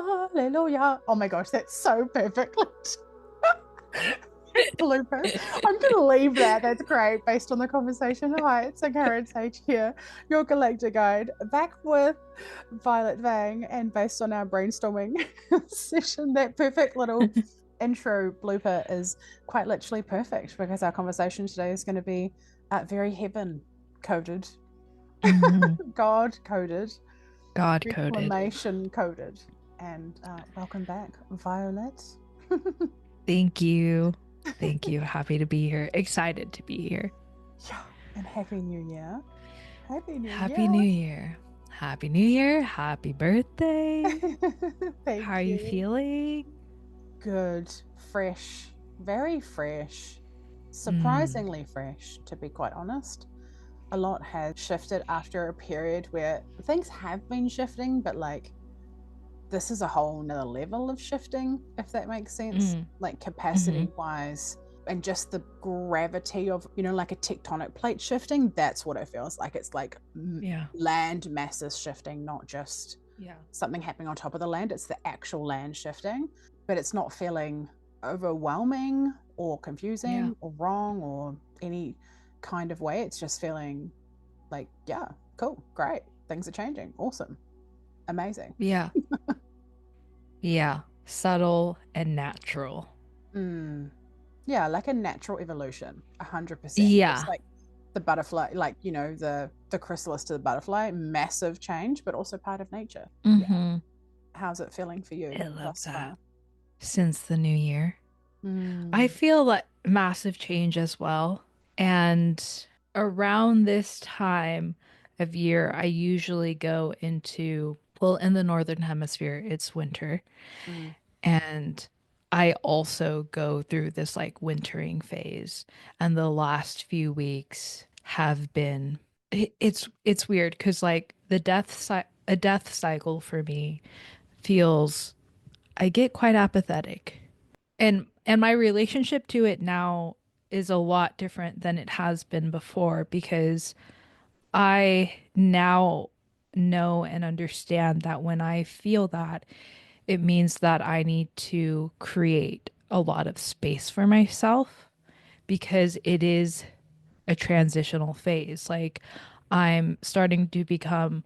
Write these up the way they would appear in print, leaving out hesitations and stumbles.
Hallelujah. Oh my gosh, that's so perfect. Blooper. I'm going to leave that. That's great based on the conversation. Hi, it's Angharad Sage here, your galactic guide, back with Violet Vang. And based on our brainstorming session, that perfect little intro blooper is quite literally perfect because our conversation today is going to be very heaven coded, God coded, God coded. reclamation coded. And welcome back, Violet. Thank you. Thank you. Happy to be here. Excited to be here. Yeah, and Happy New Year. Happy New Happy Year. New Year. Happy New Year. Happy birthday. How Thank are you you. feeling? Good, fresh, very fresh, Mm, surprisingly fresh, to be quite honest. A lot has shifted after a period where things have been shifting, but like this is a whole nother level of shifting, if that makes sense. mm, Like mm-hmm. capacity wise, and just the gravity of, like a tectonic plate shifting. That's what it feels like. It's like Yeah. land masses shifting, not just Yeah. something happening on top of the land. It's the actual land shifting, but it's not feeling overwhelming or Yeah. confusing or wrong or any kind of way. It's just feeling like, yeah, cool, great, things are changing, awesome, amazing. Yeah. Yeah. Subtle and natural. Mm. Yeah, like a natural evolution, 100%. Just Yeah. like the butterfly, like the chrysalis to the butterfly, massive change, but also part of nature. Yeah. Mm-hmm. How's it feeling for you I love thus that. far? Since the new year, I Mm. feel like massive change as well. And around this time of year, I usually go into, well, in the northern hemisphere, it's winter. Mm. And I also go through this like wintering phase. And the last few weeks have been it's weird because like a death cycle for me feels I get quite apathetic. And my relationship to it now is a lot different than it has been before because I now know and understand that when I feel that, it means that I need to create a lot of space for myself because it is a transitional phase. Like I'm starting to become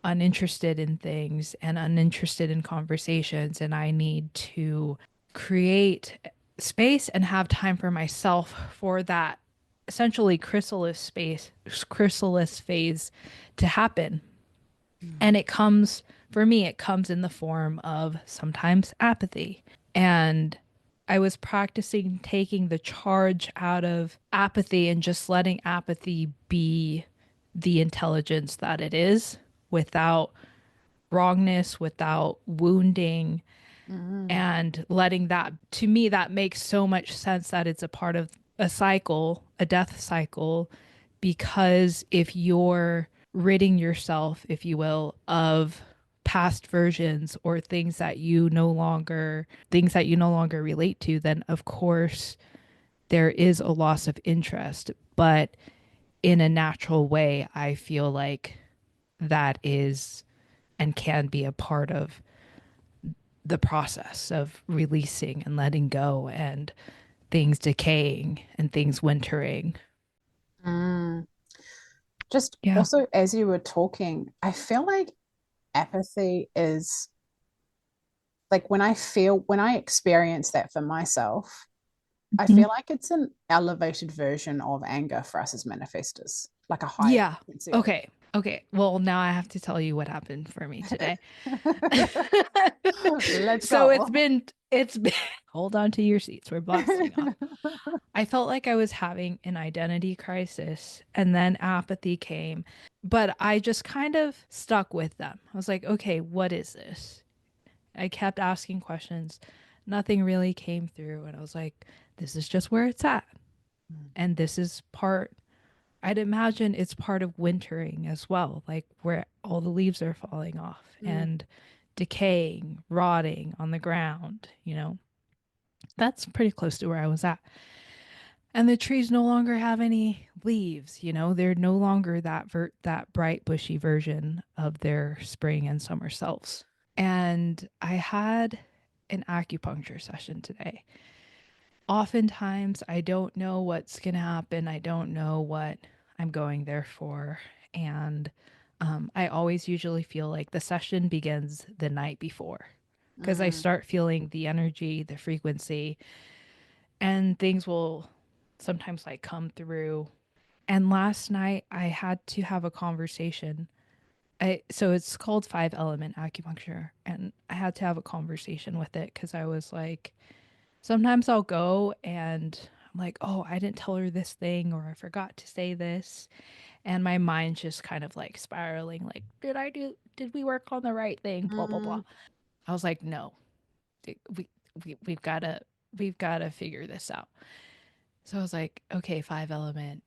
uninterested in things and uninterested in conversations, and I need to create space and have time for myself for that essentially chrysalis phase to happen. And Mm. it comes, for me, it comes in the form of sometimes apathy. And I was practicing taking the charge out of apathy and just letting apathy be the intelligence that it is without wrongness, without wounding, Mm. and letting that, to me, that makes so much sense that it's a part of a cycle, a death cycle, because if you're ridding yourself, if you will, of past versions or things that you no longer relate to, then of course there is a loss of interest. But in a natural way, I feel like that is and can be a part of the process of releasing and letting go and things decaying and things wintering. Mm. Just Yeah. also, as you were talking, I feel like apathy is like when I experience that for myself, I Mhm. feel like it's an elevated version of anger for us as manifestors, like a higher Yeah. frequency of Okay. Okay. Well, now I have to tell you what happened for me today. it. Let's So go. it's been hold on to your seats. We're blasting off. I felt like I was having an identity crisis and then apathy came, but I just kind of stuck with them. I was like, okay, what is this? I kept asking questions. Nothing really came through. And I was like, this is just where it's at. And this is part, I'd imagine it's part of wintering as well, like where all the leaves are falling off Mm. and decaying, rotting on the ground, you know. That's pretty close to where I was at. And the trees no longer have any leaves, you know. They're no longer that bright bushy version of their spring and summer selves. And I had an acupuncture session today. Oftentimes, I don't know what's going to happen. I don't know what I'm going there for. And I always usually feel like the session begins the night before because I Mm, start feeling the energy, the frequency, and things will sometimes like come through. And last night, I had to have a conversation. So it's called five element acupuncture. And I had to have a conversation with it because I was like, sometimes I'll go and I'm like, oh, I didn't tell her this thing or I forgot to say this. And my mind's just kind of like spiraling, like, did we work on the right thing? Blah, blah, blah. mm, I was like, no, we, we've got to, we've got to figure this out. So I was like, okay, five element.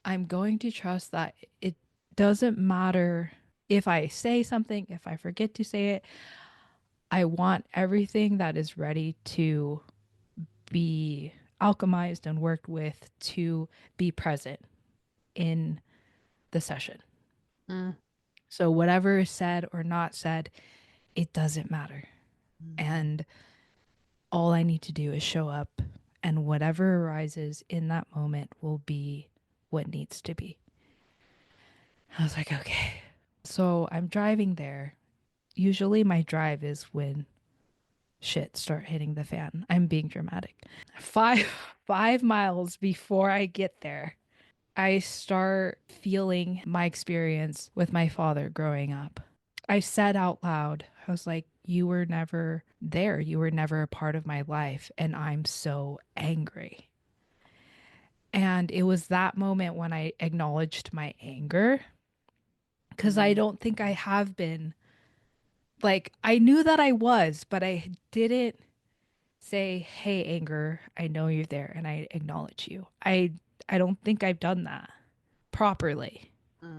I'm going to trust that it doesn't matter if I say something, if I forget to say it. I want everything that is ready to be alchemized and worked with to be present in the session. mm, So, whatever is said or not said, it doesn't matter. mm, And all I need to do is show up, and whatever arises in that moment will be what needs to be. I was like, okay. So, I'm driving there. Usually, my drive is when shit start hitting the fan. I'm being dramatic. Five 5 miles before I get there, I start feeling my experience with my father growing up. I said out loud, I was like, you were never there. You were never a part of my life. And I'm so angry. And it was that moment when I acknowledged my anger because I mm, don't think I have been. Like, I knew that I was, but I didn't say, hey, anger, I know you're there and I acknowledge you. I don't think I've done that properly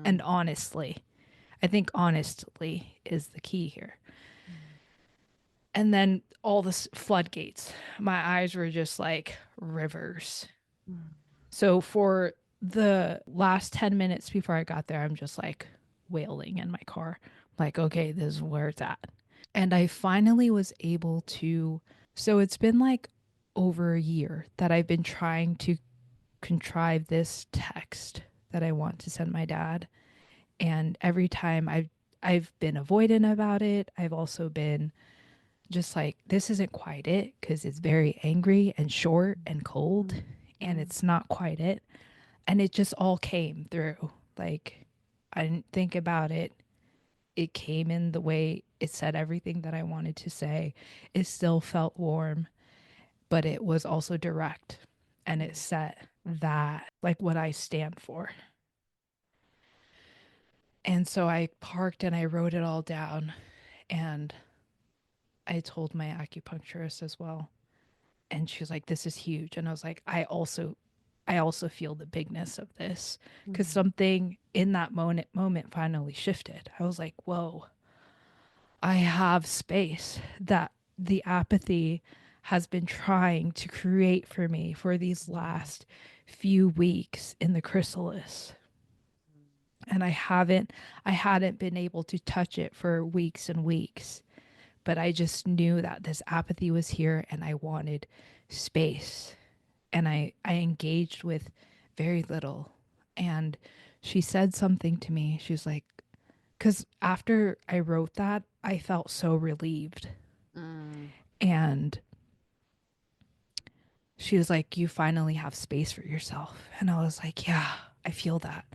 and mm, honestly. I think honestly is the key here. mm, And then all the floodgates. My eyes were just like rivers. mm, So for the last 10 minutes before I got there, I'm just like wailing in my car. Like, okay, this is where it's at. And I finally was able to. So it's been like over a year that I've been trying to contrive this text that I want to send my dad. And every time I've been avoidant about it. I've also been just like, this isn't quite it because it's very angry and short and cold, mm, and mm, it's not quite it. And it just all came through. Like, I didn't think about it. It came in the way it said everything that I wanted to say. It still felt warm, but it was also direct. And it said that, like, what I stand for. And so I parked and I wrote it all down. And I told my acupuncturist as well. And she was like, this is huge. And I was like, I also feel the bigness of this because mm, something in that moment finally shifted. I was like, whoa, I have space that the apathy has been trying to create for me for these last few weeks in the chrysalis. And I hadn't been able to touch it for weeks and weeks. But I just knew that this apathy was here and I wanted space. And I engaged with very little. And she said something to me. She was like, because after I wrote that, I felt so relieved. mm, And she was like, you finally have space for yourself. And I was like, yeah, I feel that.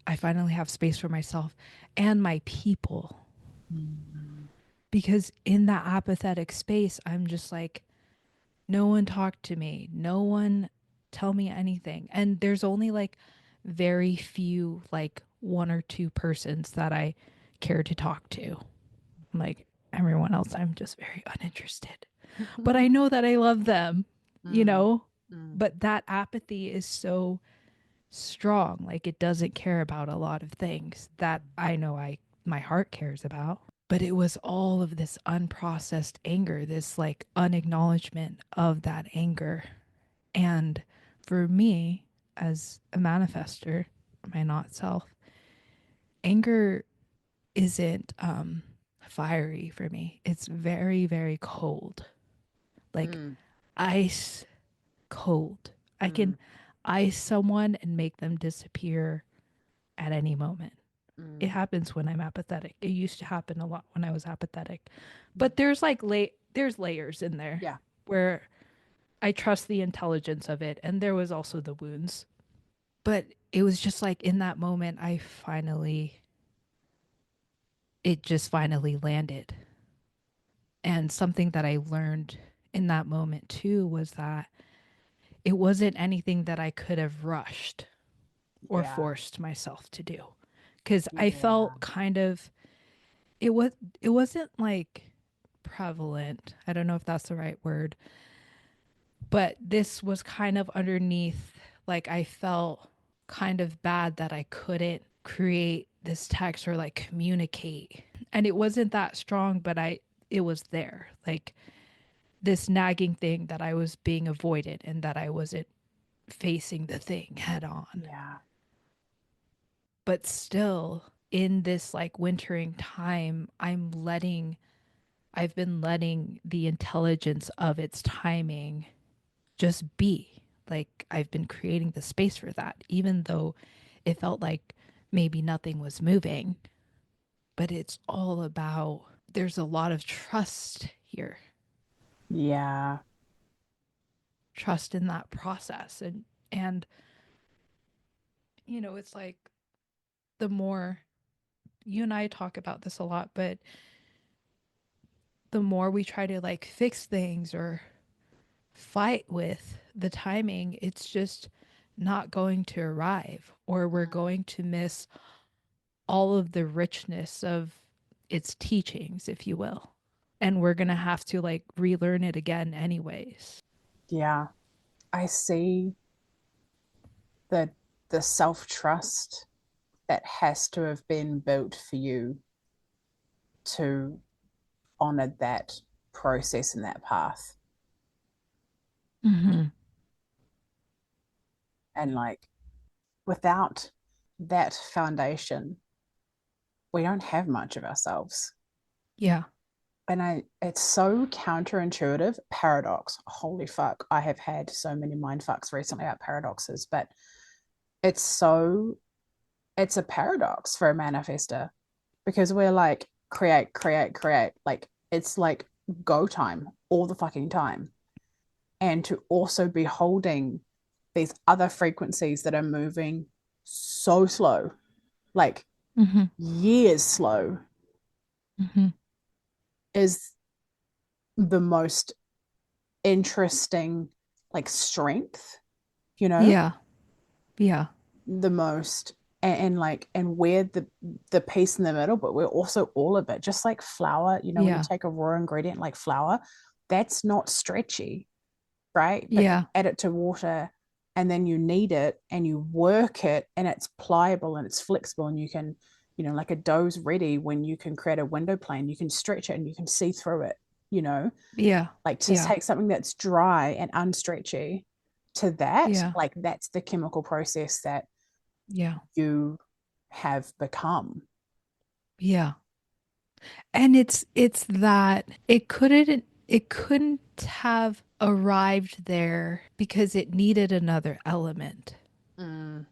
I finally have space for myself and my people. mm, Because in that apathetic space, I'm just like, no one talked to me. No one tell me anything. And there's only like very few, like one or two persons that I care to talk to. Like everyone else, I'm just very uninterested. But I know that I love them, you mm, know? mm, But that apathy is so strong. Like it doesn't care about a lot of things that I know my heart cares about. But it was all of this unprocessed anger, this like unacknowledgement of that anger. And for me, as a manifester, my not self, anger isn't fiery for me. It's very, very cold. Like Mm, ice cold. I mm, can ice someone and make them disappear at any moment. It mm, happens when I'm apathetic. It used to happen a lot when I was apathetic. mm. But there's like there's layers in there Yeah. where I trust the intelligence of it, and there was also the wounds. But it was just like in that moment it just finally landed. And something that I learned in that moment too was that it wasn't anything that I could have rushed or Yeah. forced myself to do. Cuz I Yeah. felt kind of it was it wasn't like prevalent. I don't know if that's the right word, but this was kind of underneath, like I felt kind of bad that I couldn't create this text or like communicate. And it wasn't that strong, but it was there. Like this nagging thing that I was being avoided and that I wasn't facing the thing head on. Yeah. But still in this like wintering time, I've been letting the intelligence of its timing just be. Like I've been creating the space for that, even though it felt like maybe nothing was moving. But it's all about, there's a lot of trust here, Yeah. trust in that process. And, it's like the more you and I talk about this a lot, but the more we try to like fix things or fight with the timing, it's just not going to arrive, or we're Mm. going to miss all of the richness of its teachings, if you will. And we're going to have to like relearn it again, anyways. Yeah. I see the the self-trust that has to have been built for you to honor that process and that path. Mm-hmm. And like without that foundation, we don't have much of ourselves. Yeah. And it's so counterintuitive. Paradox. Holy fuck. I have had so many mind fucks recently about paradoxes, but it's so it's a paradox for a manifester because we're like create, create, create. Like it's like go time all the fucking time. And to also be holding these other frequencies that are moving so slow, like Mm-hmm. years slow, Mm-hmm. is the most interesting like strength, you know, Yeah. Yeah. the most and like and we're the piece in the middle, but we're also all of it. Just like flour, when you Yeah. take a raw ingredient like flour, that's not stretchy, right? But Yeah. add it to water and then you knead it and you work it and it's pliable and it's flexible and you can, like a dough's ready when you can create a window plane, you can stretch it and you can see through it, you know, Yeah. like to Yeah. take something that's dry and unstretchy to that, Yeah. like that's the chemical process that Yeah. you have become. Yeah. And it's that it couldn't have arrived there because it needed another element Mm,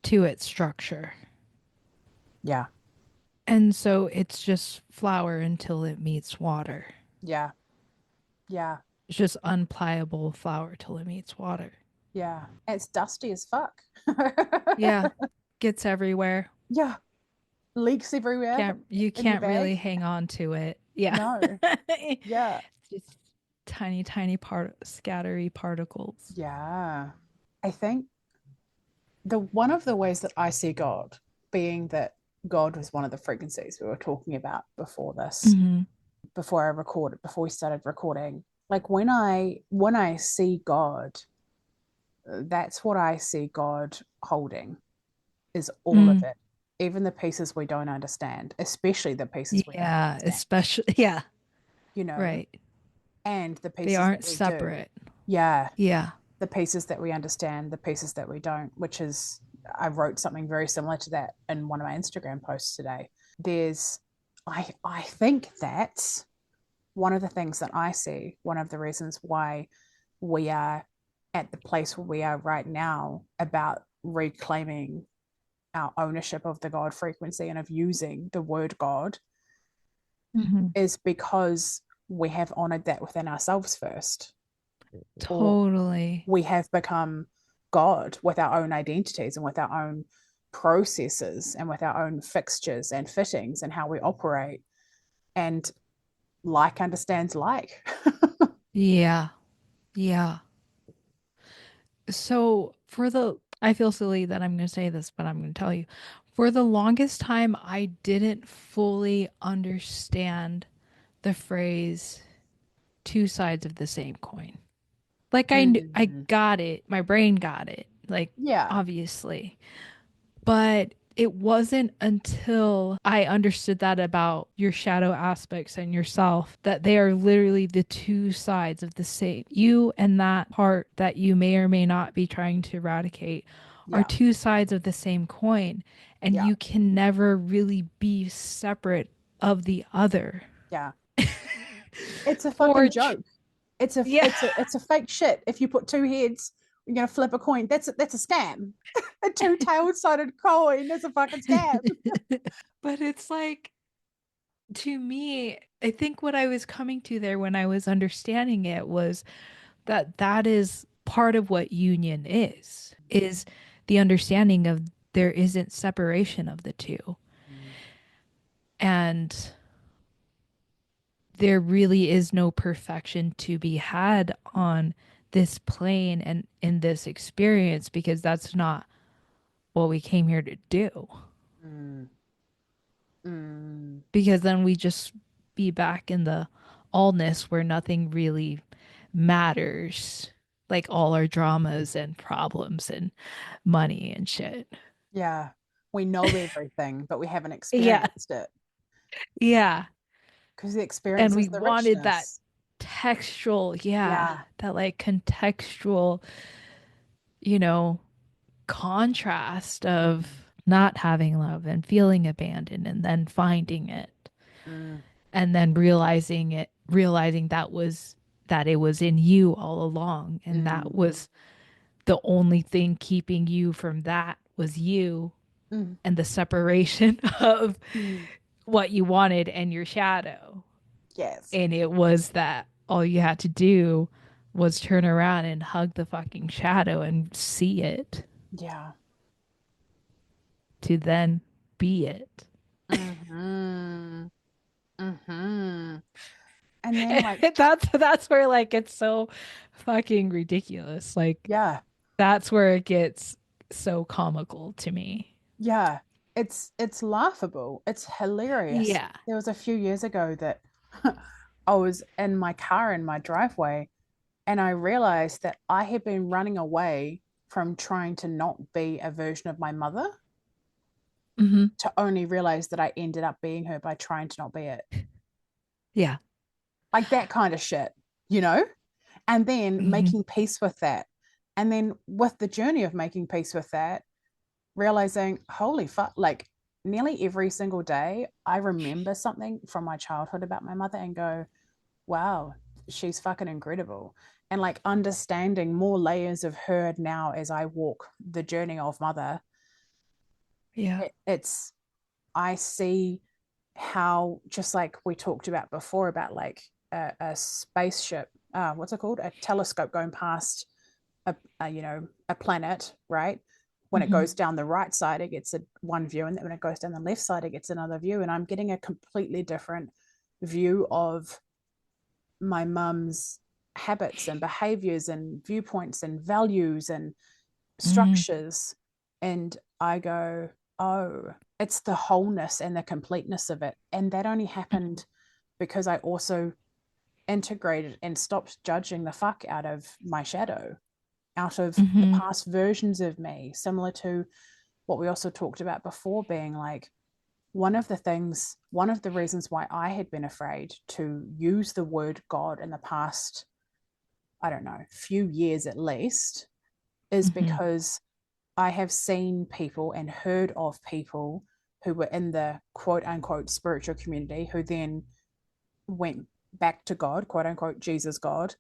to its structure. yeah, And so it's just flour until it meets water. yeah, yeah, It's just unpliable flour till it meets water. yeah. It's dusty as fuck. Yeah. Gets everywhere. Yeah, leaks everywhere You in your can't really bag. hang on to it. Yeah. No, yeah, Just tiny, tiny scattery particles. yeah. I think the one of the ways that I see God being that God was one of the frequencies we were talking about before this, Mm-hmm. before we started recording. Like when I see God, that's what I see God holding is all of Mm. it, even the pieces we don't understand, especially the pieces we don't Yeah, understand, especially yeah, you know, right. and the They pieces that aren't we do. separate. Yeah, Yeah. the pieces that we understand, the pieces that we don't, which is, I wrote something very similar to that in one of my Instagram posts today. There's I think that's one of the things that I see, one of the reasons why we are at the place where we are right now about reclaiming our ownership of the God frequency and of using the word God Mhm. is because we have honored that within ourselves first, or Totally. we have become God with our own identities and with our own processes and with our own fixtures and fittings and how we operate. And like understands like. Yeah. Yeah. So I feel silly that I'm going to say this, but I'm going to tell you. For the longest time, I didn't fully understand the phrase two sides of the same coin. Like I Mm. got it. My brain got it. Like Yeah, obviously. But it wasn't until I understood that about your shadow aspects and yourself that they are literally the two sides of the same. You and that part that you may or may not be trying to eradicate are yeah, two sides of the same coin. And yeah, you can never really be separate of the other. yeah. It's a For, fucking joke. It's a yeah. it's a it's a fake shit. If you put two heads, you're gonna flip a coin. That's a scam. A two-tailed sided coin is a fucking scam. But it's like, to me, I think what I was coming to there when I was understanding it was that that is part of what union is the understanding of there isn't separation of the two. Mm. And there really is no perfection to be had on this plane and in this experience because that's not what we came here to do. Mm. Mm. Because then we just be back in the allness where nothing really matters. Like all our dramas and problems and money and shit. Yeah. We know everything, but we haven't Yeah. experienced it Yeah. because the experience And is we the wanted that richness. textual, yeah, Yeah. that like contextual, you know, contrast Mm. of not having love and feeling abandoned and then finding it Mm. and then realizing that it was in you all along and that Mm. was the only thing keeping you from that was you Mm. and the separation of Mm. what you wanted and your shadow. Yes. And it was that all you had to do was turn around and hug the fucking shadow and see it Yeah. to then be it. Mm-hmm. Mm-hmm. And then like, That's where like it's so fucking ridiculous. Like yeah, that's where it gets so comical to me. yeah. It's laughable. It's hilarious. Yeah. There was a few years ago that I was in my car in my driveway and I realized that I had been running away from trying to not be a version of my mother Hmm. to only realize that I ended up being her by trying to not be it. Yeah. Like that kind of shit, you know? And then Hmm. making peace with that. And then with the journey of making peace with that, realizing, holy fuck, like nearly every single day, I remember something from my childhood about my mother and go, wow, she's fucking incredible. And like understanding more layers of her now as I walk the journey of mother, Yeah. it's, I see how, just like we talked about before, about like a spaceship, what's it called? A telescope going past a planet, right? When it Hmm. goes down the right side, it gets a one view, and when it goes down the left side, it gets another view. And I'm getting a completely different view of my mum's habits and behaviors and viewpoints and values and Hmm. structures. And I go, oh, it's the wholeness and the completeness of it. And that only happened because I also integrated and stopped judging the fuck out of my shadow, out of the Hmm. past versions of me, similar to what we also talked about before, being like, one of the reasons why I had been afraid to use the word God in the past, I don't know, few years at least, is Hmm. because I have seen people and heard of people who were in the quote unquote spiritual community who then went back to God, quote unquote Jesus God,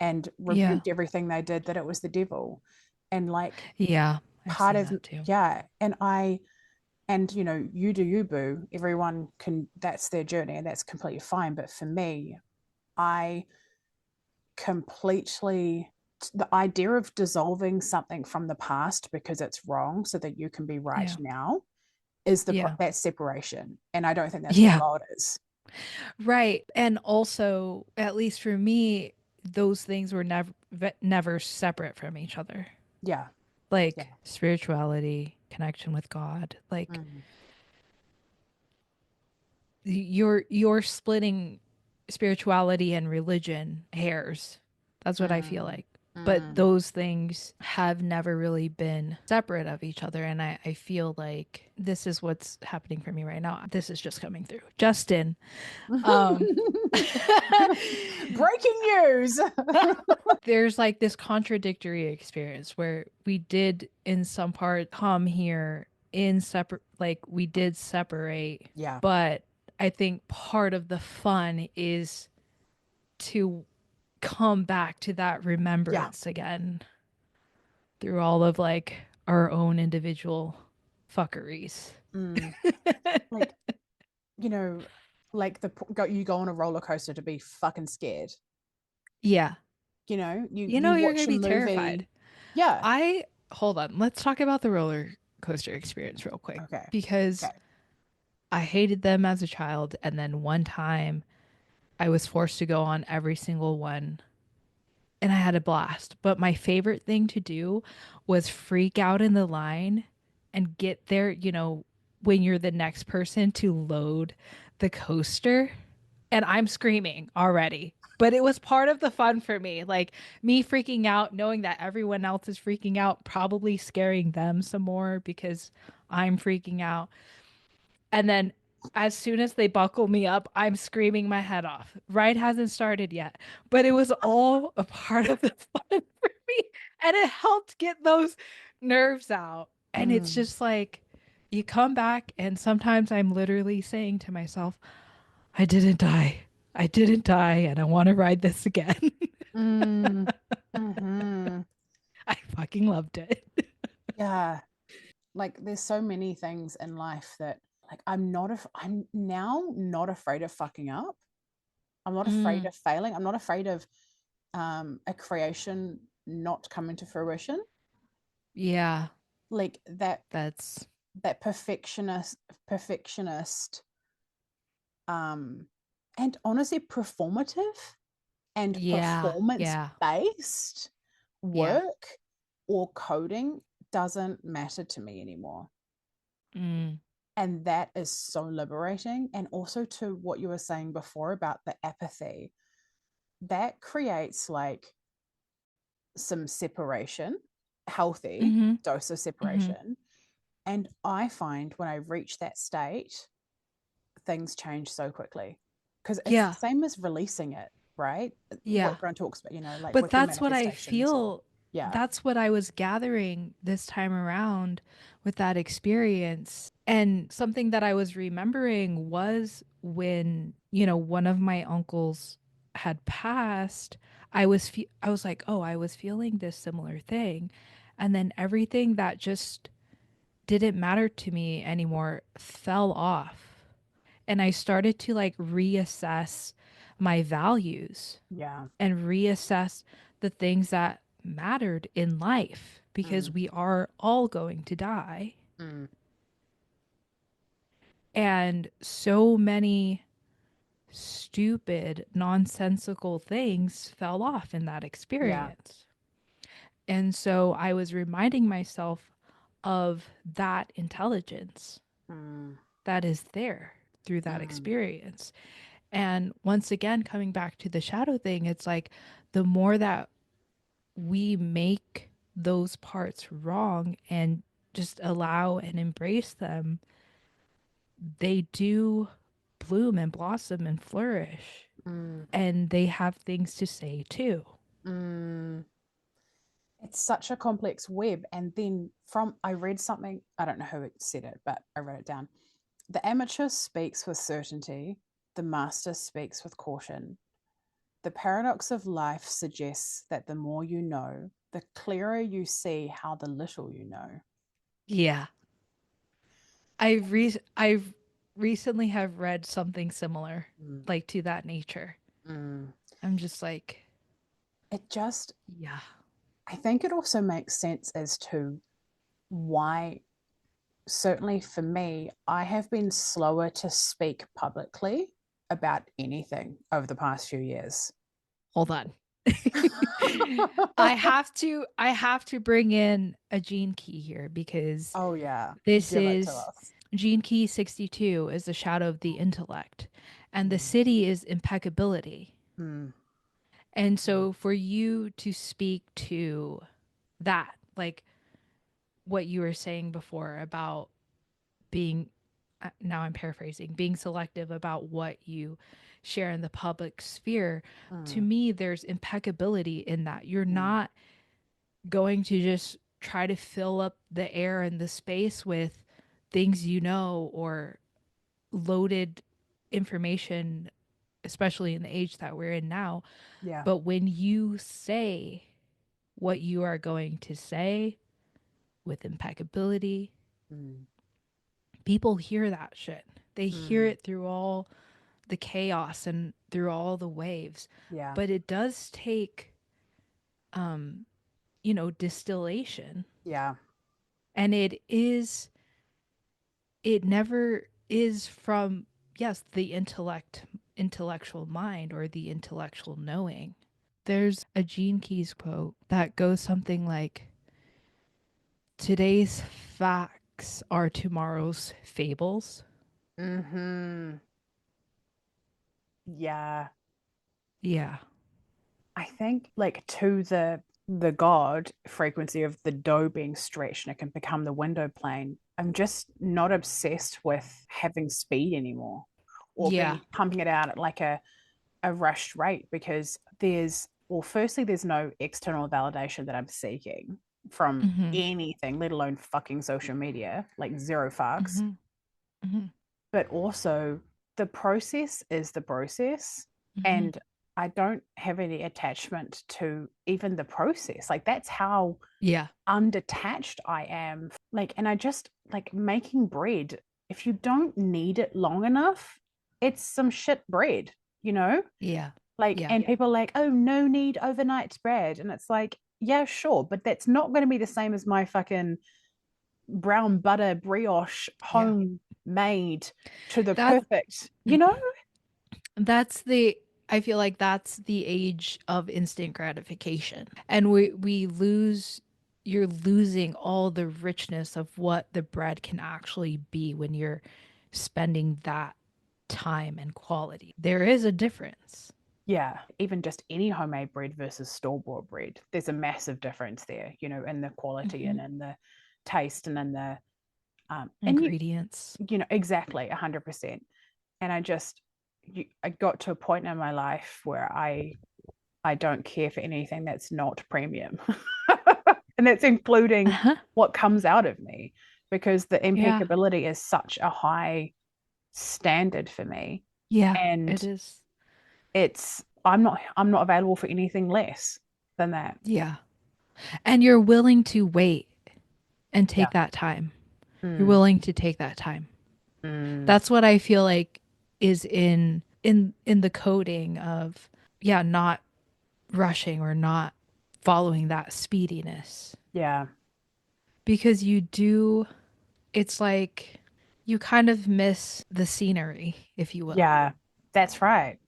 and Yeah. rebuked everything they did that it was the devil. And like Yeah. I've part seen of, that too. yeah, and you know, you do you, boo. Everyone can, that's their journey and that's completely fine. But for me, I completely, the idea of dissolving something from the past because it's wrong so that you can be right Yeah. now is Yeah. that separation. And I don't think that's what Yeah. God is. Right. And also, at least for me, those things were never separate from each other. Yeah. Like Yeah. spirituality, connection with God. Like Mm. you're splitting spirituality and religion hairs. That's what I feel Mm. like. But Mm. those things have never really been separate of each other. And I feel like this is what's happening for me right now. This is just coming through. Justin. Um Breaking news. there's like this contradictory experience where we did in some part come here in separate, like we did separate, Yeah. but I think part of the fun is to come back to that Yeah. remembrance again through all of like our own individual fuckeries. Mm. Like, you know, like you go on a roller coaster to be fucking scared. Yeah. You know, You know, you you're going watch to a be terrified. movie. Yeah. I, hold on, let's talk about the roller coaster experience real quick Okay. because Okay. I hated them as a child. And then one time I was forced to go on every single one and I had a blast. But my favorite thing to do was freak out in the line and get there, you know, when you're the next person to load the coaster. And I'm screaming already. But it was part of the fun for me. Like me freaking out, knowing that everyone else is freaking out, probably scaring them some more because I'm freaking out. And then as soon as they buckle me up, I'm screaming my head off. Ride hasn't started yet, but it was all a part of the fun for me. And it helped get those nerves out. And it's Mm. just like you come back, and sometimes I'm literally saying to myself, I didn't die. I didn't die, and I want to ride this again. Mm. Hmm. I fucking loved it. Yeah. Like there's so many things in life that like I'm now not afraid of fucking up. I'm not afraid Mm, of failing. I'm not afraid of a creation not coming to fruition. yeah, Like that's, that perfectionist um and honestly performative and yeah, performance yeah, based yeah. work or coding doesn't matter to me anymore. Mm, And that is so liberating. And also to what you were saying before about the apathy, that creates like some separation, healthy mm-hmm, dose of mm-hmm. separation. And I find when I reach that state, things change so quickly because it's the Yeah, same as releasing it, right? What yeah. everyone talks about, you know, like But with your that's what I manifestations or, feel. yeah, That's what I was gathering this time around with that experience. And something that I was remembering was when, you know, one of my uncles had passed, I was like, "Oh, I was feeling this similar thing." And then everything that just didn't matter to me anymore fell off. And I started to like reassess my values yeah, and reassess the things that mattered in life because mm, we are all going to die. mm, And so many stupid, nonsensical things fell off in that yeah, experience. And so I was reminding myself of that intelligence mm, that is there through that mm, experience. And once again, coming back to the shadow thing, it's like the more that we make those parts wrong and just allow and embrace them, they do bloom and blossom and flourish. mm, And they have things to say too. mm. It's such a complex web. And then I read something, I don't know who said it, but I wrote it down. The amateur speaks with certainty, the master speaks with caution. The paradox of life suggests that the more you know, the clearer you see how the little you know. Yeah. I've recently have read something similar, Mm, like to that nature. mm. I'm just like, It just, yeah. I think it also makes sense as to why, certainly for me, I have been slower to speak publicly about anything over the past few years. Hold on. I have to bring in a gene key here because Oh, yeah. this Give it to is us. gene key 62 is the shadow of the intellect and the Mm, city is impeccability. mm, And mm, so for you to speak to that, like what you were saying before about being, now I'm paraphrasing, being selective about what you share in the public sphere, to mm, me, there's impeccability in that. You're mm. not going to just try to fill up the air and the space with things you know or loaded information, especially in the age that we're in now. Yeah. But when you say what you are going to say with impeccability, Mm, people hear that shit. They hear mm. it through all the chaos and through all the waves. Yeah. But it does take, um, you know, distillation. Yeah. And it never is from, yes, the intellectual mind or the intellectual knowing. There's a Gene Keys quote that goes something like, today's facts are tomorrow's fables. Mm-hmm. Yeah. Yeah. I think like to the God frequency of the dough being stretched and it can become the window plane. I'm just not obsessed with having speed anymore or Yeah. being pumping it out at like a rushed rate because there's well, firstly, there's no external validation that I'm seeking from Mm-hmm. anything, let alone fucking social media, like zero fucks. Mm-hmm. Mm-hmm. But also the process is the process. Mm-hmm. And I don't have any attachment to even the process. Like that's how Yeah. undetached I am. Like, and I just like making bread. If you don't need it long enough, it's some shit bread, you know? Yeah. Like, Yeah. and people are like, oh, no need overnight bread. And it's like, yeah, sure. But that's not going to be the same as my fucking brown butter brioche Yeah. homemade to the That perfect, you know? that's the I feel like that's the age of instant gratification. And we lose you're losing all the richness of what the bread can actually be when you're spending that time and quality. There is a difference. Yeah, even just any homemade bread versus store-bought bread, there's a massive difference there, you know, in the quality Mm-hmm. and in the taste and in the and Ingredients. you know exactly 100%. And I got to a point in my life where I don't care for anything that's not premium. And that's including Uh-huh. what comes out of me because the Yeah. impeccability is such a high standard for me. Yeah, it And is. it's I'm not available for anything less than that. Yeah. And you're willing to wait and Yeah. take that time. You're Mm, willing to take that time. mm, That's what I feel like is in the coding of, yeah, not rushing or not following that speediness. yeah. Because you do, it's like you kind of miss the scenery, if you will. Yeah. That's right.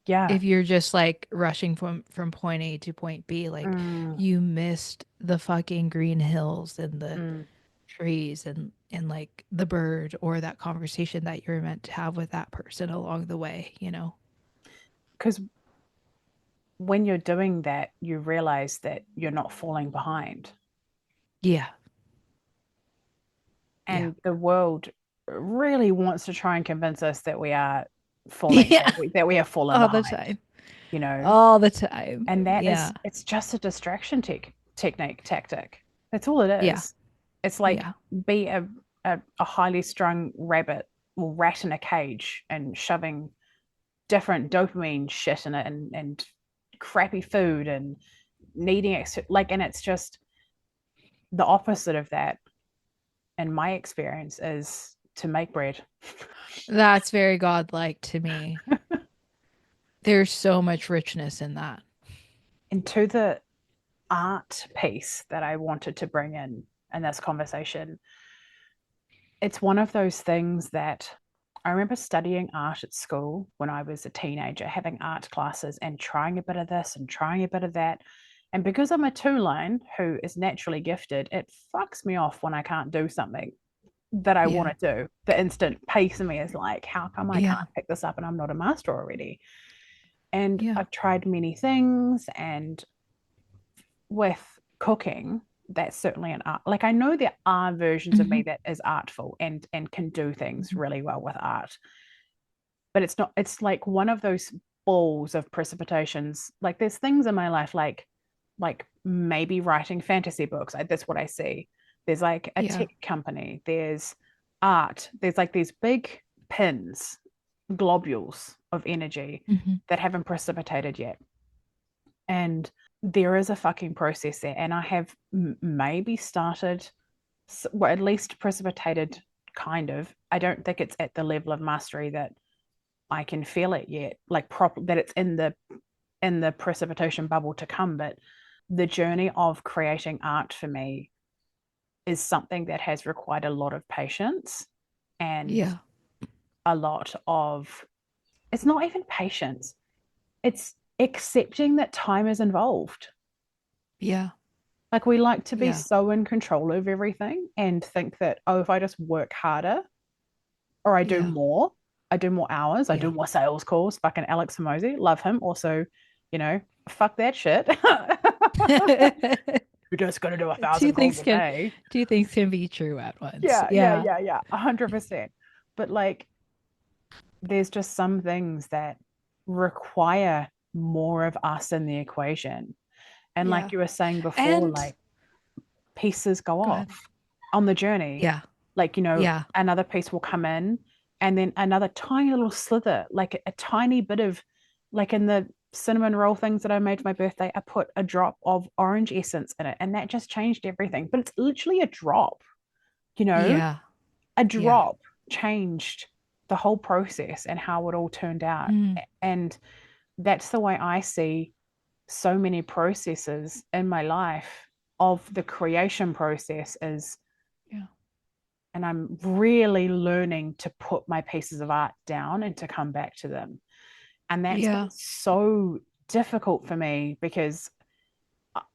Yeah. If you're just like rushing from point A to point B, like Mm, you missed the fucking green hills and the mm. trees and like the bird or that conversation that you're meant to have with that person along the way, you know? Because when you're doing that, you realize that you're not falling behind. Yeah. Yeah. And the world really wants to try and convince us that we are falling, Yeah. that we are falling All the behind, time. you know? All the time. And that is, Yeah. it's just a distraction technique, tactic. That's all it Yeah. is. It's like Yeah. be a highly strung rabbit rat in a cage and shoving different dopamine shit in it, and crappy food and needing like, and it's just the opposite of that. In my experience, is to make bread. That's very godlike to me. There's so much richness in that. And to the art piece that I wanted to bring in this conversation, it's one of those things that I remember studying art at school when I was a teenager, having art classes and trying a bit of this and trying a bit of that. And because I'm a two line who is naturally gifted, it fucks me off when I can't do something that I want Yeah. to do. The instant piece of me is like, how come I can't Yeah. pick this up and I'm not a master already? And Yeah. I've tried many things, and with cooking, that's certainly an art. Like, I know there are versions of me Hmm. that is artful and can do things Hmm. really well with art, but it's not. It's like one of those balls of precipitations. Like, there's things in my life, like maybe writing fantasy books. That's what I see. There's like a Yeah. tech company. There's art. There's like these big pins, globules of energy Hmm. that haven't precipitated yet. And there is a fucking process there. And I have maybe started, well, at least precipitated, kind of. I don't think it's at the level of mastery that I can feel it yet, like that it's in the precipitation bubble to come. But the journey of creating art for me is something that has required a lot of patience and Yeah. a lot of, it's not even patience, it's accepting that time is involved. Yeah. Like, we like to be Yeah. so in control of everything and think that, oh, if I just work harder or Yeah. I do more hours, I do Yeah. more sales calls. Fucking Alex Hormozy, love him. Also, you know, fuck that shit. You're just gonna do a Two thousand calls things a can day. two things can be true at once. Yeah, yeah, Yeah. yeah, yeah, 100%. But like, there's just some things that require more of us in the equation. And like Yeah. you were saying before, And like, pieces go go ahead. off on the journey. Yeah. Like, Yeah. another piece will come in, and then another tiny little slither, like a tiny bit of, like in the cinnamon roll things that I made for my birthday, I put a drop of orange essence in it, and that just changed everything. But it's literally a drop, you know, Yeah. a Yeah. drop changed the whole process and how it all turned out. Mm. And that's the way I see so many processes in my life of the creation process is, Yeah. and I'm really learning to put my pieces of art down and to come back to them. And that's been Yeah. so difficult for me because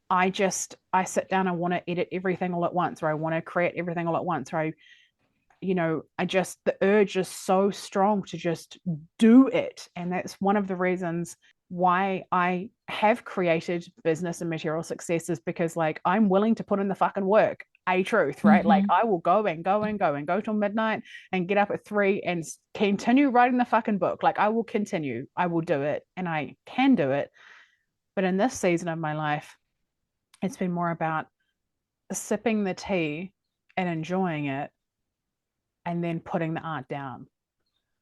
I sit down, I want to edit everything all at once, or I want to create everything all at once, or I just, the urge is so strong to just do it. And that's one of the reasons why I have created business and material successes, because like, I'm willing to put in the fucking work. A truth, right? Like, Hmm. I will go and go and go and go till midnight and get up at 3 and continue writing the fucking book. Like, I will continue, I will do it, and I can do it. But in this season of my life, it's been more about sipping the tea and enjoying it, and then putting the art down.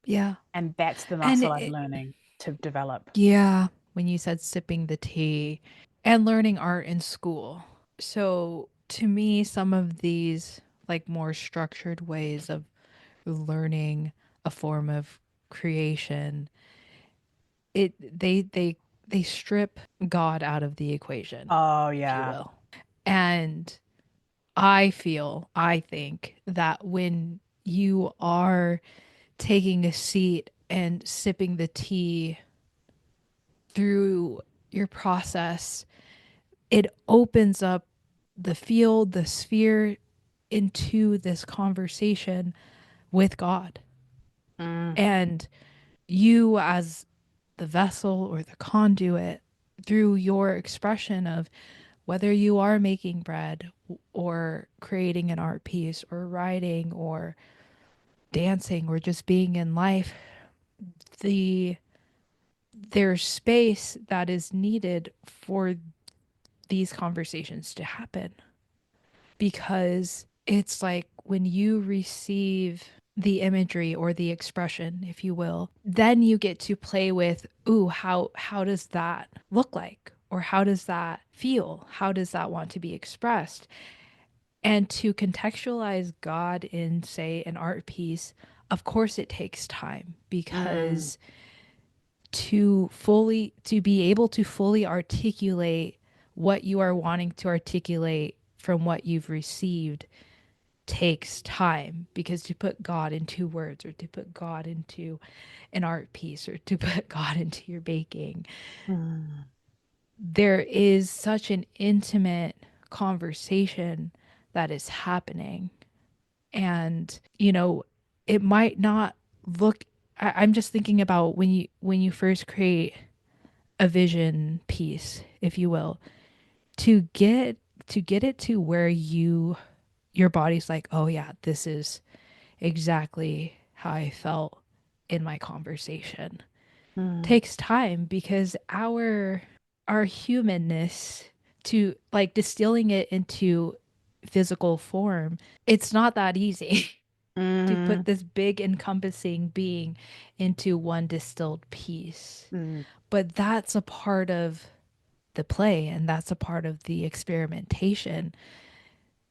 Yeah. And that's the And muscle I'm learning to develop. yeah, when you said sipping the tea and learning art in school. So to me, some of these like more structured ways of learning a form of creation, they strip God out of the equation, Oh, if you yeah. will. And I think that when you are taking a seat and sipping the tea through your process, it opens up the field, the sphere into this conversation with God. Mm. And you, as the vessel or the conduit, through your expression of whether you are making bread or creating an art piece or writing or dancing or just being in life, the there's space that is needed for these conversations to happen, because it's like when you receive the imagery or the expression, if you will, then you get to play with, ooh, how does that look like? Or how does that feel? How does that want to be expressed? And to contextualize God in, say, an art piece, of course it takes time Mm, because to be able to fully articulate what you are wanting to articulate from what you've received takes time, because to put God into words or to put God into an art piece or to put God into your baking, mm, there is such an intimate conversation that is happening. And, it might not look, I'm just thinking about when you first create a vision piece, if you will, to get it to where your body's like, oh yeah, this is exactly how I felt in my conversation. mm, Takes time because our humanness, to like distilling it into physical form, it's not that easy to put mm, this big encompassing being into one distilled piece. mm, But that's a part of the play and that's a part of the experimentation.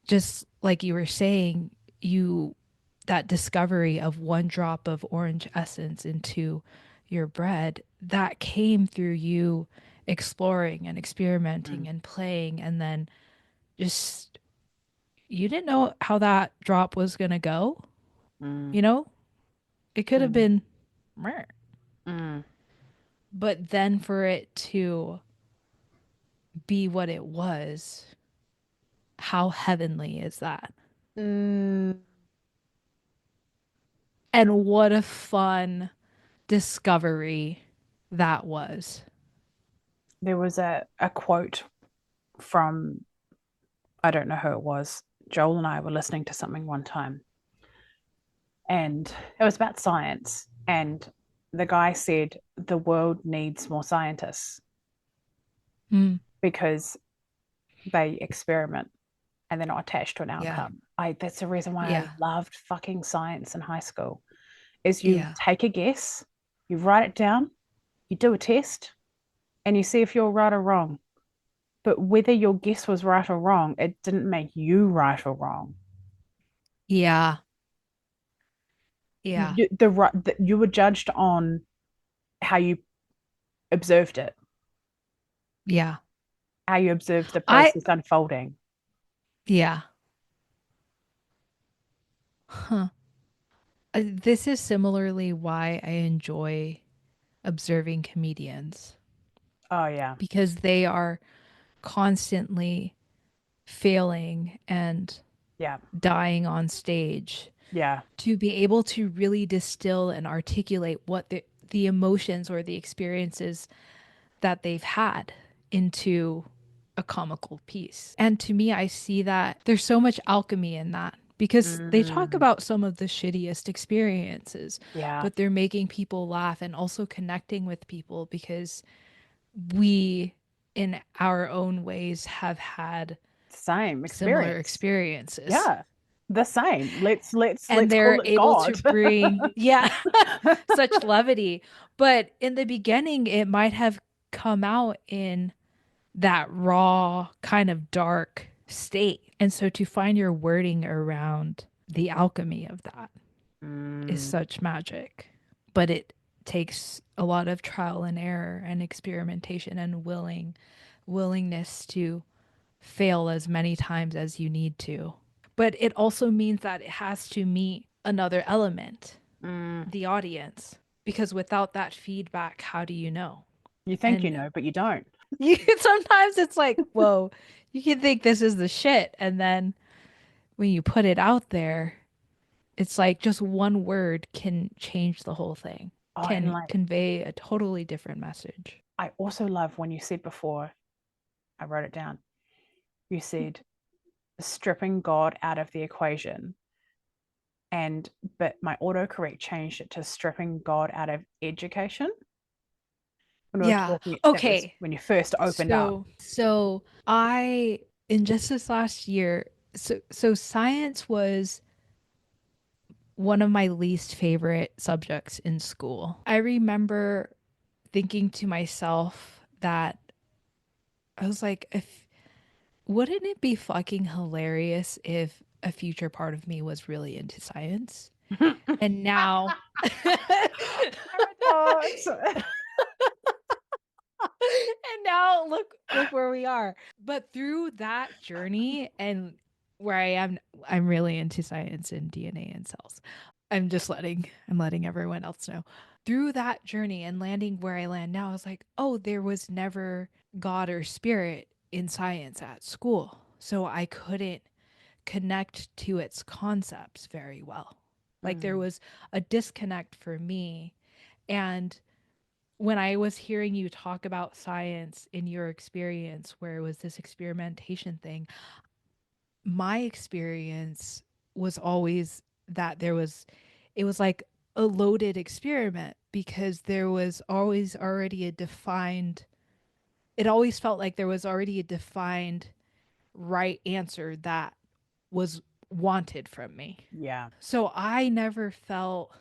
Just like you were saying, you that discovery of one drop of orange essence into your bread, that came through you exploring and experimenting mm, and playing, and then just you didn't know how that drop was going to go, mm, you know? It could have mm, been meh. mm, But then for it to be what it was, how heavenly is that? mm. And what a fun discovery that was. There was a quote from, I don't know who it was. Joel and I were listening to something one time, and it was about science. And the guy said, the world needs more scientists Mm, because they experiment and they're not attached to an yeah. outcome. That's the reason why I Yeah. loved fucking science in high school. Is you Yeah. take a guess, you write it down, you do a test, and you see if you're right or wrong. But whether your guess was right or wrong, it didn't make you right or wrong. Yeah. Yeah. You were judged on how you observed it, Yeah. how you observed the I process unfolding. yeah. Huh. This is similarly why I enjoy observing comedians, Oh yeah, because they are constantly failing and yeah, dying on stage, yeah. to be able to really distill and articulate what the emotions or the experiences that they've had into a comical piece. And to me, I see that there's so much alchemy in that, because they talk Mm, about some of the shittiest experiences, yeah, but they're making people laugh and also connecting with people, because we, in our own ways, have had same similar experience. experiences. Yeah, the same. And Let's they're call it able to God. bring, yeah, such levity. But in the beginning, it might have come out in that raw, kind of dark state. And so to find your wording around the alchemy of that is Mm, such magic. But it takes a lot of trial and error and experimentation and willingness to fail as many times as you need to. But it also means that it has to meet another element, mm. the audience, because without that feedback, how do you know? You think you And know, but you don't. you sometimes it's like, whoa, you can think this is the shit. And then when you put it out there, it's like just one word can change the whole thing, Oh, and can like, convey a totally different message. I also love when you said before, I wrote it down. You said stripping God out of the equation, and but my autocorrect changed it to stripping God out of education. When we were Yeah. talking, that was Okay. when you first opened up. So I, in just this last year, so science one of my least favorite subjects in school. I remember thinking to myself that I was like, if wouldn't it be fucking hilarious if a future part of me was really into science? And now Paradox. and now look where we are. But through that journey and where I am, I'm really into science and DNA and cells. I'm letting everyone else know. Through that journey and landing where I land now, I was like, oh, there was never God or spirit in science at school. So I couldn't connect to its concepts very well. Like there Mm, was a disconnect for me. And when I was hearing you talk about science in your experience, where it was this experimentation thing, my experience was always that it was like a loaded experiment because there was always already a defined, it always felt like there was already a defined right answer that was wanted from me. yeah. So I never felt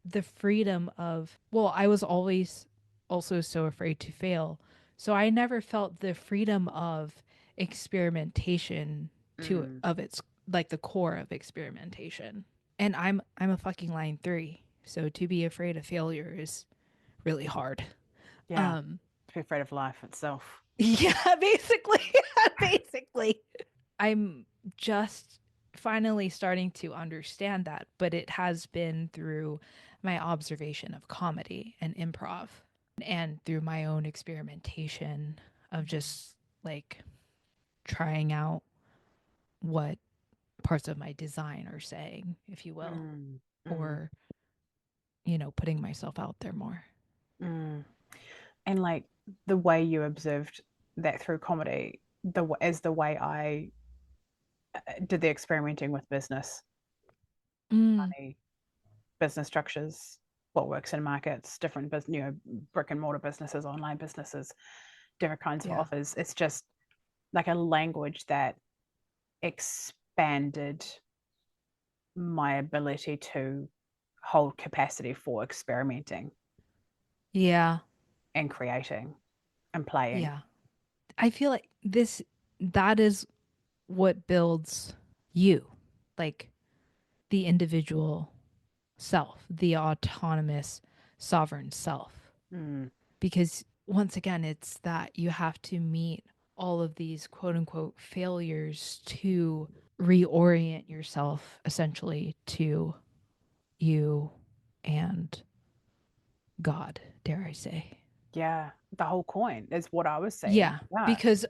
the freedom of, well, I was always also so afraid to fail. So I never felt the freedom of experimentation to Mm, of its like the core of experimentation. And I'm a fucking line 3. So to be afraid of failure is really hard. yeah. Um To be afraid of life itself. yeah, basically. Basically. I'm just finally starting to understand that, but it has been through my observation of comedy and improv and through my own experimentation of just like trying out what parts of my design are saying, if you will, Mm, mm, or, putting myself out there more. mm. And like the way you observed that through comedy, as the way I did the experimenting with business, Mm, money, business structures, what works in markets, different business, brick and mortar businesses, online businesses, different kinds of yeah. offers. It's just like a language that expanded my ability to hold capacity for experimenting Yeah. and creating and playing. Yeah. I feel like that is what builds you. Like the individual self, the autonomous, sovereign self. Mm, Because once again, it's that you have to meet all of these quote unquote failures to reorient yourself essentially to you and God, dare I say. yeah, the whole coin is what I was saying. Yeah, Yeah. because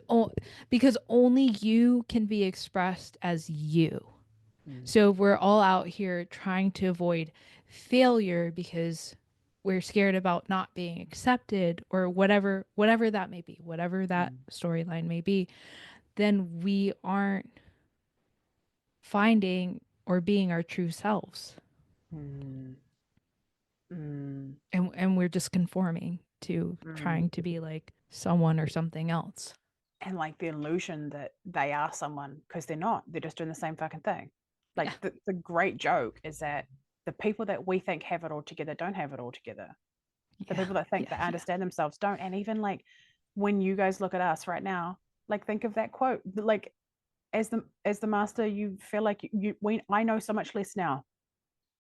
only you can be expressed as you. Mm, So we're all out here trying to avoid failure because we're scared about not being accepted or whatever that may be, whatever that mm, storyline may be, then we aren't finding or being our true selves. mm, mm, And we're just conforming to mm. trying to be like someone or something else. And like the illusion that they are someone because they're not. They're just doing the same fucking thing. Yeah. Like the great joke is that the people that we think have it all together don't have it all together. The Yeah. people that think Yeah. they Yeah. understand themselves don't. And even like when you guys look at us right now, like think of that quote. Like as the master, you feel like I know so much less now.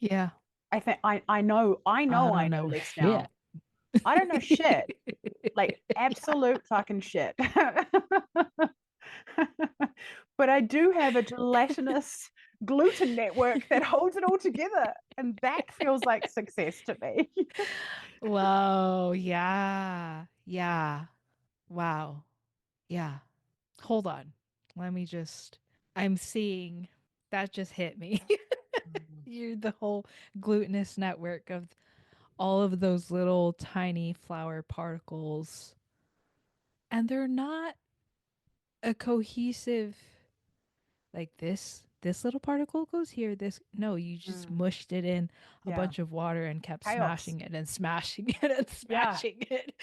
Yeah. I think I know I don't know know less shit. now. I don't know shit. Like Yeah. absolute fucking shit. But I do have a gelatinous gluten network that holds it all together. And that feels like success to me. Whoa. Yeah. Yeah. Wow. Yeah. Hold on. Let me just. I'm seeing that just hit me. You're the whole glutinous network of all of those little tiny flour particles. And they're not a cohesive, like this little particle goes here, this no, you just Mm, mushed it in a yeah. bunch of water and kept Chaos. smashing it and smashing it and Yeah. smashing it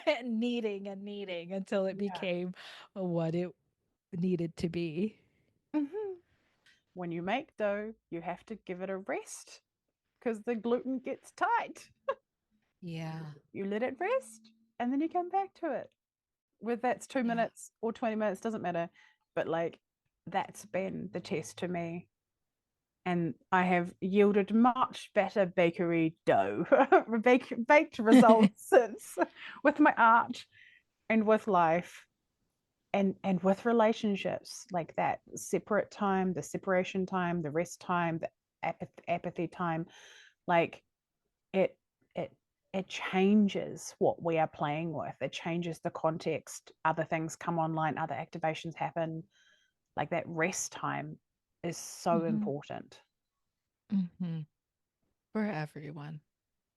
and kneading until it Yeah. became what it needed to be. Hmm. When you make dough, you have to give it a rest. because the gluten gets tight. Yeah. You let it rest and then you come back to it. Whether that's 2 minutes or 20 minutes, doesn't matter. But like, that's been the test to me. And I have yielded much better bakery dough, baked results since, with my art and with life and with relationships, like that separate time, the separation time, the rest time, the apathy time. Like it it it changes what we are playing with. It changes the context. Other things come online, other activations happen. Like that rest time is so important. For everyone.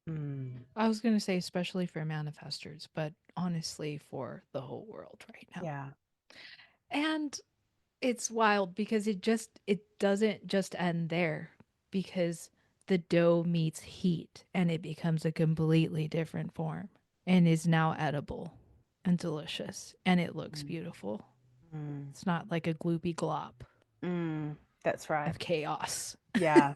Mm. I was going to say, especially for manifestors, but honestly, for the whole world right now. Yeah. And it's wild because it doesn't just end there, because the dough meets heat and it becomes a completely different form and is now edible and delicious and it looks beautiful. Mm. It's not like a gloopy glop That's right. of chaos. Yeah.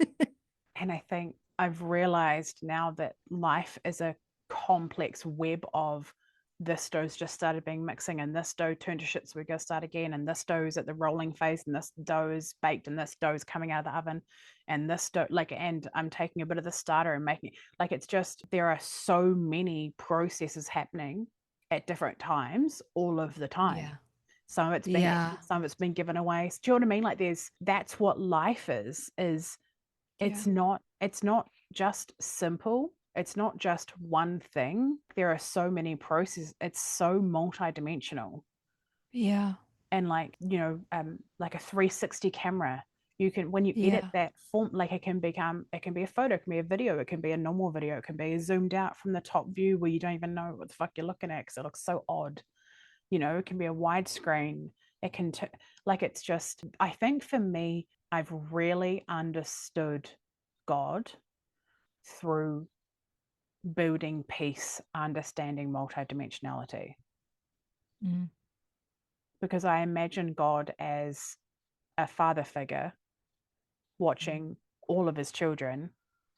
And I think I've realized now that life is a complex web of this dough's just started being mixing, and this dough turned to shit, so we go start again, and this dough's at the rolling phase, and this dough is baked, and this dough's coming out of the oven, and this dough, like, and I'm taking a bit of the starter and making it, like, it's just, there are so many processes happening at different times all of the time. Yeah. Some of it's been some of it's been given away. Do you know what I mean? Like, that's what life is it's not just simple. It's not just one thing. There are so many processes. It's so multidimensional. Yeah. And like, like a 360 camera, you can, when you edit that form, like it can be a photo, it can be a video, it can be a normal video, it can be zoomed out from the top view where you don't even know what the fuck you're looking at because it looks so odd. It can be a widescreen. It can like, it's just, I think for me, I've really understood God through building peace, understanding multidimensionality. Because I imagine God as a father figure watching all of his children,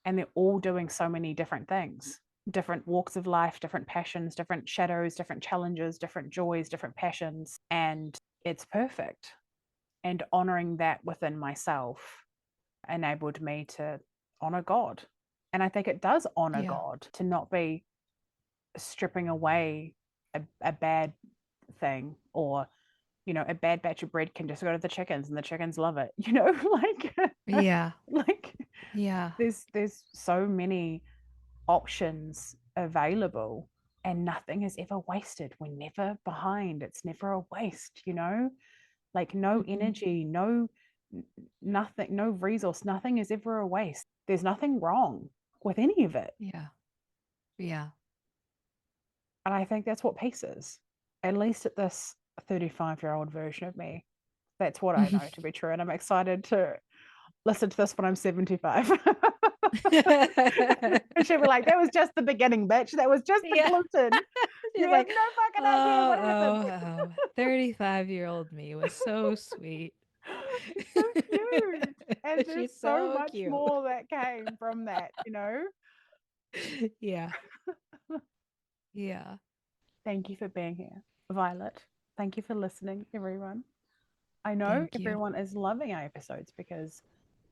and they're all doing so many different things, different walks of life, different passions, different shadows, different challenges, different joys, different passions, and it's perfect. And honoring that within myself enabled me to honor God. And I think it does honor God to not be stripping away a bad thing, or a bad batch of bread can just go to the chickens and the chickens love it, like like there's so many options available, and nothing is ever wasted. We're never behind. It's never a waste, like no energy, nothing, no resource, nothing is ever a waste. There's nothing wrong with any of it. Yeah. And I think that's what peace is. At least at this 35-year-old version of me, that's what I know to be true. And I'm excited to listen to this when I'm 75. And she'll be like, that was just the beginning, bitch. That was just the gluten. You have no fucking idea what happened. 35-year-old me was so sweet. So cute. And there's She's so so much cute. more that came from that, Yeah. Yeah. Thank you for being here, Violet. Thank you for listening, everyone. I know everyone is loving our episodes because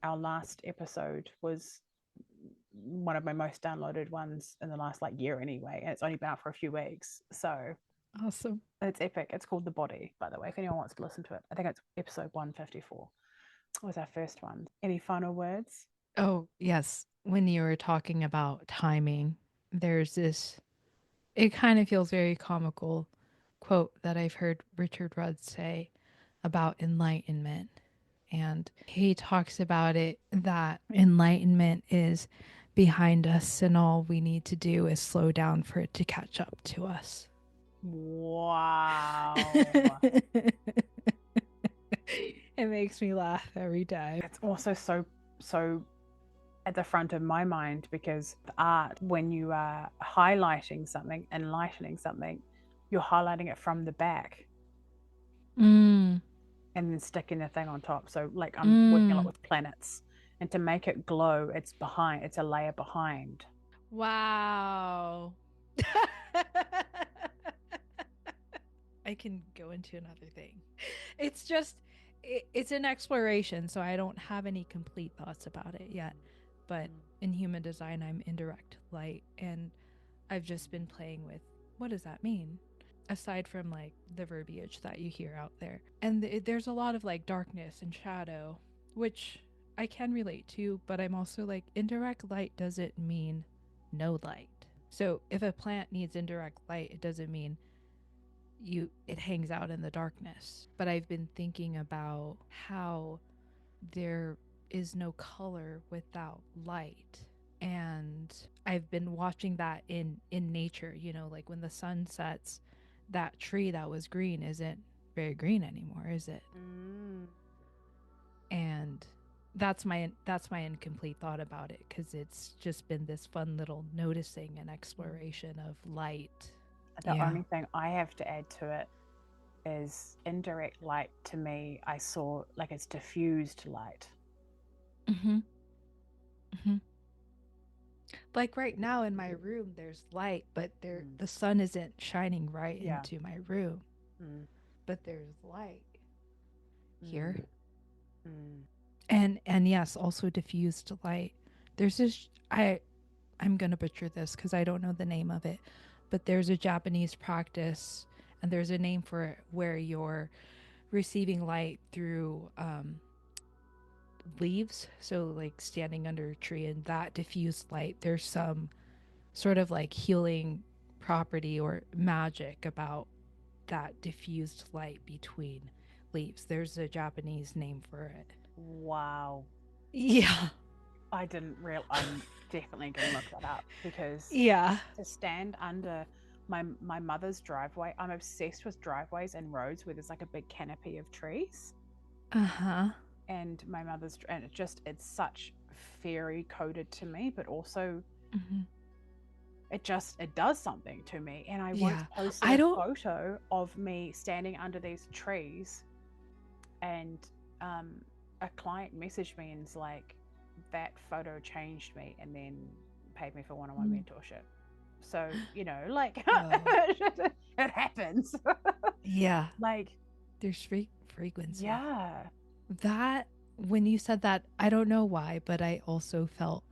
our last episode was one of my most downloaded ones in the last year anyway, and it's only been out for a few weeks. So awesome. It's epic. It's called The Body, by the way, if anyone wants to listen to it. I think it's episode 154. It was our first one. Any final words? Oh, yes. When you were talking about timing, there's this, it kind of feels very comical quote that I've heard Richard Rudd say about enlightenment. And he talks about it that enlightenment is behind us, and all we need to do is slow down for it to catch up to us. Wow. It makes me laugh every time. It's also so at the front of my mind, because the art, when you are highlighting something, enlightening something, you're highlighting it from the back. And then sticking the thing on top. So I'm working a lot with planets And to make it glow, it's a layer behind. Wow. I can go into another thing. It's just, it's an exploration, so I don't have any complete thoughts about it yet. But in human design, I'm indirect light, and I've just been playing with what does that mean? Aside from like the verbiage that you hear out there. And there's a lot of like darkness and shadow, which I can relate to, but I'm also like, indirect light doesn't mean no light. So if a plant needs indirect light, it doesn't mean it hangs out in the darkness. But I've been thinking about how there is no color without light. And I've been watching that in nature, like when the sun sets, that tree that was green isn't very green anymore, is it? And that's my incomplete thought about it, because it's just been this fun little noticing and exploration of light. The only thing I have to add to it is indirect light. To me, I saw like it's diffused light. Like right now in my room, there's light, but the sun isn't shining right into my room. But there's light here. And yes, also diffused light. There's this, I'm gonna butcher this because I don't know the name of it, but there's a Japanese practice, and there's a name for it, where you're receiving light through leaves. So like standing under a tree, and that diffused light, there's some sort of like healing property or magic about that diffused light between leaves. There's a Japanese name for it. Wow. Yeah. I didn't realize. I'm definitely going to look that up, because to stand under my mother's driveway, I'm obsessed with driveways and roads where there's like a big canopy of trees. And my mother's, and it's such fairy coded to me, but also it does something to me. And I once posted a photo of me standing under these trees, and a client messaged me and was like, that photo changed me, and then paid me for one-on-one mentorship. So, like it happens. Like there's frequency. Yeah. That, when you said that, I don't know why, but I also felt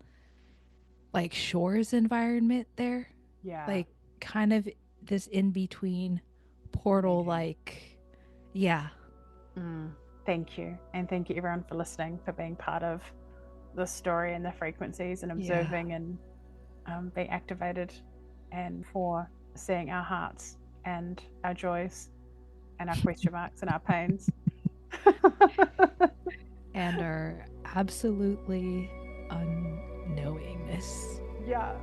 like Shore's environment there. Yeah. Like kind of this in between portal, like, Thank you. And thank you everyone for listening, for being part of the story and the frequencies and observing and being activated, and for seeing our hearts and our joys and our question marks and our pains. And our absolutely unknowingness. Yeah.